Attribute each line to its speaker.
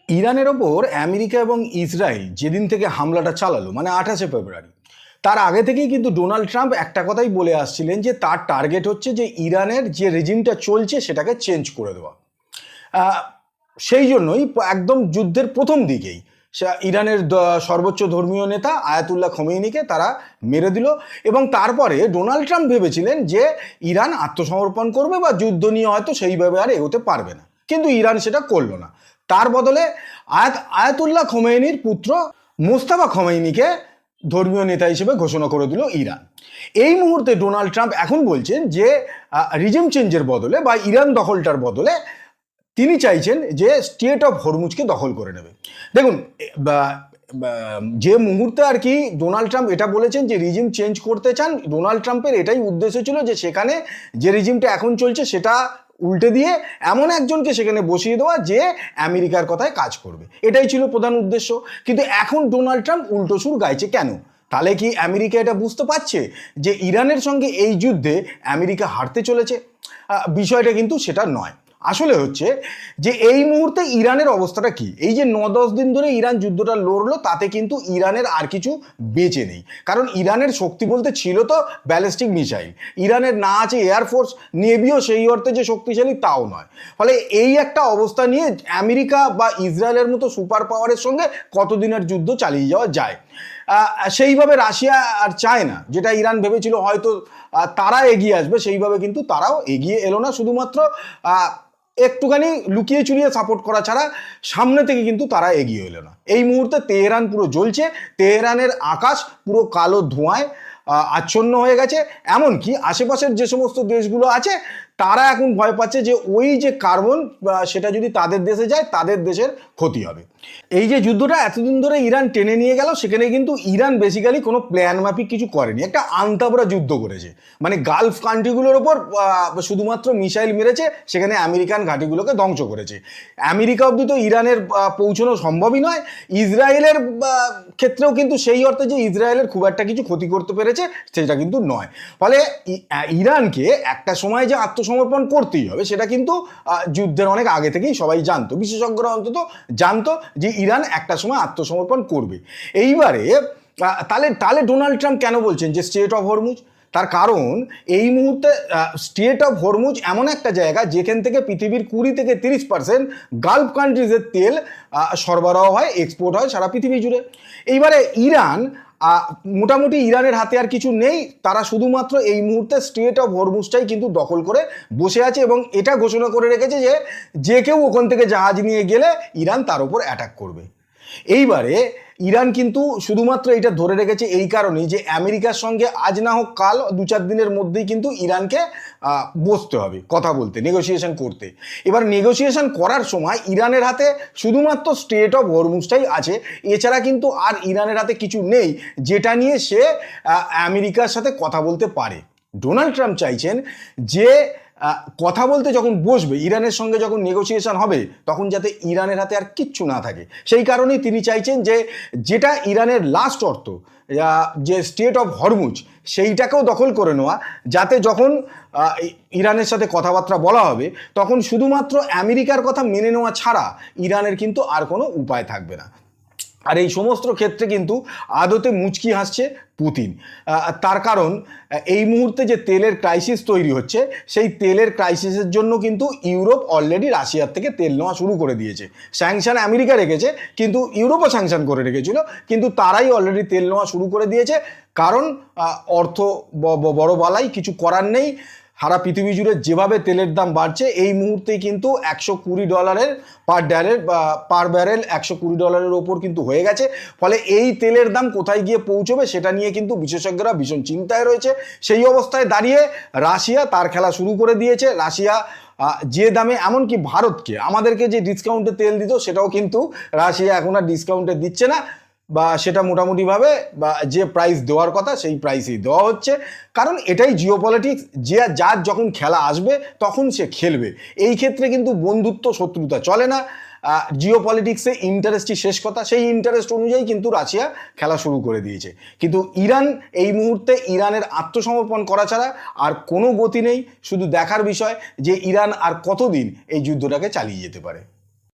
Speaker 1: ইরানের ওপর আমেরিকা এবং ইসরায়েল যেদিন থেকে হামলাটা চালালো মানে 28শে ফেব্রুয়ারি, তার আগে থেকেই কিন্তু ডোনাল্ড ট্রাম্প একটা কথাই বলে আসছিলেন যে তার টার্গেট হচ্ছে যে ইরানের যে রেজিমটা চলছে সেটাকে চেঞ্জ করে দেওয়া। সেই জন্যই একদম যুদ্ধের প্রথম দিকেই ইরানের সর্বোচ্চ ধর্মীয় নেতা আয়াতুল্লাহ খোমেনিকে তারা মেরে দিল। এবং তারপরে ডোনাল্ড ট্রাম্প ভেবেছিলেন যে ইরান আত্মসমর্পণ করবে বা যুদ্ধ নিয়ে হয়তো সেইভাবে আর এগোতে পারবে না, কিন্তু ইরান সেটা করলো না। তার বদলে আয়াতুল্লাহ খোমেনির পুত্র মোস্তাফা খোমেনিকে ধর্মীয় নেতা হিসেবে ঘোষণা করে দিল ইরান। এই মুহূর্তে ডোনাল্ড ট্রাম্প এখন বলছেন যে রিজিম চেঞ্জের বদলে বা ইরান দখলটার বদলে তিনি চাইছেন যে স্টেট অফ হরমুজকে দখল করে নেবে। দেখুন, যে মুহূর্তে আর কি ডোনাল্ড ট্রাম্প এটা বলেছেন যে রিজিম চেঞ্জ করতে চান, ডোনাল্ড ট্রাম্পের এটাই উদ্দেশ্য ছিল যে সেখানে যে রিজিমটা এখন চলছে সেটা উল্টে দিয়ে এমন একজনকে সেখানে বসিয়ে দেওয়া যে আমেরিকার কথায় কাজ করবে, এটাই ছিল প্রধান উদ্দেশ্য। কিন্তু এখন ডোনাল্ড ট্রাম্প উল্টো সুর গাইছে কেন? তাহলে কি আমেরিকা এটা বুঝতে পারছে যে ইরানের সঙ্গে এই যুদ্ধে আমেরিকা হারতে চলেছে? বিষয়টা কিন্তু সেটা নয়। আসলে হচ্ছে যে এই মুহূর্তে ইরানের অবস্থাটা কি, এই যে 9-10 দিন ধরে ইরান যুদ্ধটা লড়লো তাতে কিন্তু ইরানের আর কিছু বেঁচে নেই। কারণ ইরানের শক্তি বলতে ছিল তো ব্যালিস্টিক মিসাইল, ইরানের না আছে এয়ারফোর্স, নেভিও সেই অর্থে যে শক্তিশালী তাও নয়। ফলে এই একটা অবস্থা নিয়ে আমেরিকা বা ইসরায়েলের মতো সুপার পাওয়ারের সঙ্গে কতদিনের যুদ্ধ চালিয়ে যাওয়া যায়? সেইভাবে রাশিয়া আর চায় না, যেটা ইরান ভেবেছিল হয়তো তারা এগিয়ে আসবে, সেইভাবে কিন্তু তারাও এগিয়ে এলো না। শুধুমাত্র একটুখানি লুকিয়ে চুরিয়ে সাপোর্ট করা ছাড়া সামনে থেকে কিন্তু তারা এগিয়ে এলো না। এই মুহূর্তে তেহরান পুরো জ্বলছে, তেহরানের আকাশ পুরো কালো ধোঁয়ায় আচ্ছন্ন হয়ে গেছে। এমনকি আশেপাশের যে সমস্ত দেশগুলো আছে তারা এখন ভয় পাচ্ছে যে ওই যে কার্বন সেটা যদি তাদের দেশে যায় তাদের দেশের ক্ষতি হবে। এই যে যুদ্ধটা এতদিন ধরে ইরান টেনে নিয়ে গেল, সেখানে কিন্তু ইরান বেসিক্যালি কোনো প্ল্যান মাফিক কিছু করেনি, একটা আন্তাবড়া যুদ্ধ করেছে। মানে গালফ কান্ট্রিগুলোর ওপর শুধুমাত্র মিসাইল মেরেছে, সেখানে আমেরিকান ঘাঁটিগুলোকে ধ্বংস করেছে। আমেরিকা অবধি তো ইরানের পৌঁছানো সম্ভবই নয়। ইসরায়েলের ক্ষেত্রেও কিন্তু সেই অর্থে যে ইসরায়েলের খুব একটা কিছু ক্ষতি করতে পেরেছে সেটা কিন্তু নয়। ফলে ইরানকে একটা সময় যে আত্মসমর্পণ করতেই হবে সেটা কিন্তু যুদ্ধের অনেক আগে থেকেই সবাই জানতো, বিশেষজ্ঞরা অন্তত জানতো যে ইরান একটা সময় আত্মসমর্পণ করবে। এইবারে তাহলে ডোনাল্ড ট্রাম্প কেন বলছেন যে স্টেট অফ হরমুজ? তার কারণ এই মুহূর্তে স্টেট অফ হরমুজ এমন একটা জায়গা যেখান থেকে পৃথিবীর 20-30% গালফ কান্ট্রিজের তেল সরবরাহ হয়, এক্সপোর্ট হয় সারা পৃথিবী জুড়ে। এইবারে ইরান মোটামুটি ইরানের হাতে আর কিছু নেই, তারা শুধুমাত্র এই মুহূর্তে স্টেট অফ হরমুজটাই কিন্তু দখল করে বসে আছে এবং এটা ঘোষণা করে রেখেছে যে যে কেউ ওখান থেকে জাহাজ নিয়ে গেলে ইরান তার উপর অ্যাটাক করবে। এইবারে ইরান কিন্তু শুধুমাত্র এটা ধরে রেখেছে এই কারণেই যে আমেরিকার সঙ্গে আজ না হোক কাল 2-4 দিনের মধ্যেই কিন্তু ইরানকে বসতে হবে, কথা বলতে, নেগোসিয়েশন করতে। এবার নেগোসিয়েশন করার সময় ইরানের হাতে শুধুমাত্র স্টেট অফ হরমুজটাই আছে, এছাড়া কিন্তু আর ইরানের হাতে কিছু নেই যেটা নিয়ে সে আমেরিকার সাথে কথা বলতে পারে। ডোনাল্ড ট্রাম্প চাইছেন যে কথা বলতে যখন বসবে, ইরানের সঙ্গে যখন নেগোসিয়েশন হবে তখন যাতে ইরানের হাতে আর কিচ্ছু না থাকে। সেই কারণেই তিনি চাইছেন যে যেটা ইরানের লাস্ট অর্থ যে স্টেট অফ হরমুজ সেইটাকেও দখল করে নেওয়া, যাতে যখন ইরানের সাথে কথাবার্তা বলা হবে তখন শুধুমাত্র আমেরিকার কথা মেনে নেওয়া ছাড়া ইরানের কিন্তু আর কোনো উপায় থাকবে না। আর এই সমস্ত ক্ষেত্রে কিন্তু আদতে মুচকি হাসছে পুতিন। তার কারণ এই মুহূর্তে যে তেলের ক্রাইসিস তৈরি হচ্ছে সেই তেলের ক্রাইসিসের জন্য কিন্তু ইউরোপ অলরেডি রাশিয়ার থেকে তেল নেওয়া শুরু করে দিয়েছে। স্যাংশন আমেরিকা রেখেছে, কিন্তু ইউরোপও স্যাংশন করে রেখেছিল, কিন্তু তারাই অলরেডি তেল নেওয়া শুরু করে দিয়েছে। কারণ অর্থ বড় বালাই, কিছু করার নেই। সারা পৃথিবী জুড়ে যেভাবে তেলের দাম বাড়ছে এই মুহূর্তে কিন্তু $120 পার ব্যারেল $120 ওপর কিন্তু হয়ে গেছে। ফলে এই তেলের দাম কোথায় গিয়ে পৌঁছবে সেটা নিয়ে কিন্তু বিশেষজ্ঞরা ভীষণ চিন্তায় রয়েছে। সেই অবস্থায় দাঁড়িয়ে রাশিয়া তার খেলা শুরু করে দিয়েছে। রাশিয়া যে দামে, এমনকি ভারতকে আমাদেরকে যে ডিসকাউন্টে তেল দিত সেটাও কিন্তু রাশিয়া এখন আর ডিসকাউন্টে দিচ্ছে না, বা সেটা মোটামুটিভাবে বা যে প্রাইস দেওয়ার কথা সেই প্রাইসেই দেওয়া হচ্ছে। কারণ এটাই জিওপলিটিক্স, যে যার যখন খেলা আসবে তখন সে খেলবে। এই ক্ষেত্রে কিন্তু বন্ধুত্ব শত্রুতা চলে না, জিওপলিটিক্সে ইন্টারেস্টই শেষ কথা। সেই ইন্টারেস্ট অনুযায়ী কিন্তু রাশিয়া খেলা শুরু করে দিয়েছে। কিন্তু ইরান এই মুহূর্তে ইরানের আত্মসমর্পণ করা ছাড়া আর কোনো গতি নেই। শুধু দেখার বিষয় যে ইরান আর কতদিন এই যুদ্ধটাকে চালিয়ে যেতে পারে।